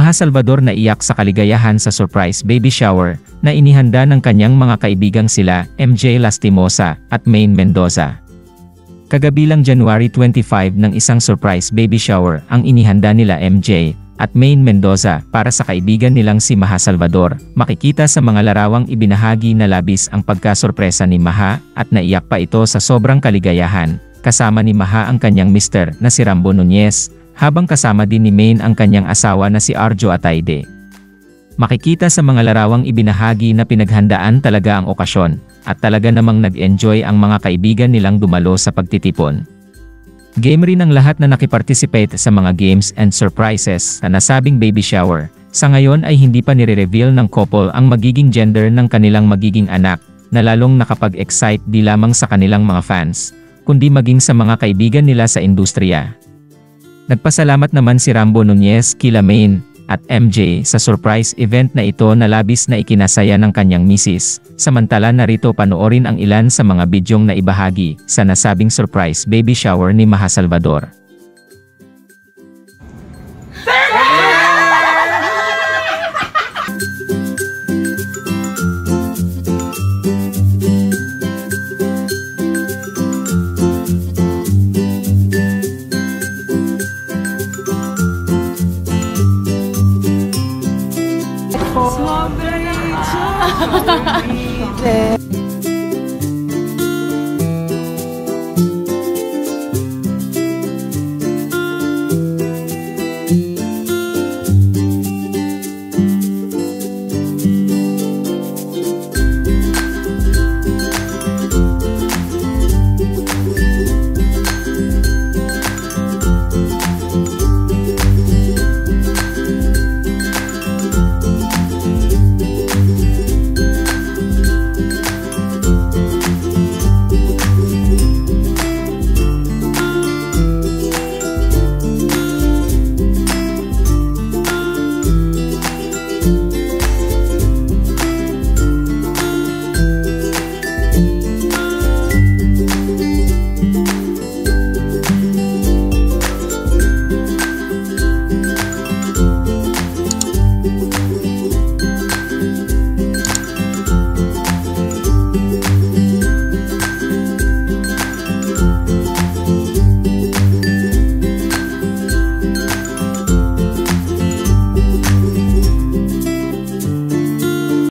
Maha Salvador naiyak sa kaligayahan sa surprise baby shower na inihanda ng kanyang mga kaibigang sila MJ Lastimosa at Maine Mendoza. Kagabi lang January 25 ng isang surprise baby shower ang inihanda nila MJ at Maine Mendoza para sa kaibigan nilang si Maha Salvador. Makikita sa mga larawang ibinahagi na labis ang pagkasorpresa ni Maha at naiyak pa ito sa sobrang kaligayahan. Kasama ni Maha ang kanyang mister na si Rambo Nunez, habang kasama din ni Maine ang kanyang asawa na si Arjo Atayde. Makikita sa mga larawang ibinahagi na pinaghandaan talaga ang okasyon, at talaga namang nag-enjoy ang mga kaibigan nilang dumalo sa pagtitipon. Game rin ang lahat na nakiparticipate sa mga games and surprises sa nasabing baby shower. Sa ngayon ay hindi pa nire-reveal ng couple ang magiging gender ng kanilang magiging anak, na lalong nakapag-excite di lamang sa kanilang mga fans, kundi maging sa mga kaibigan nila sa industriya. Nagpasalamat naman si Rambo Nunez kila Maine at MJ sa surprise event na ito na labis na ikinasaya ng kanyang misis. Samantala narito panoorin ang ilan sa mga bidyong na ibahagi sa nasabing surprise baby shower ni Maha Salvador.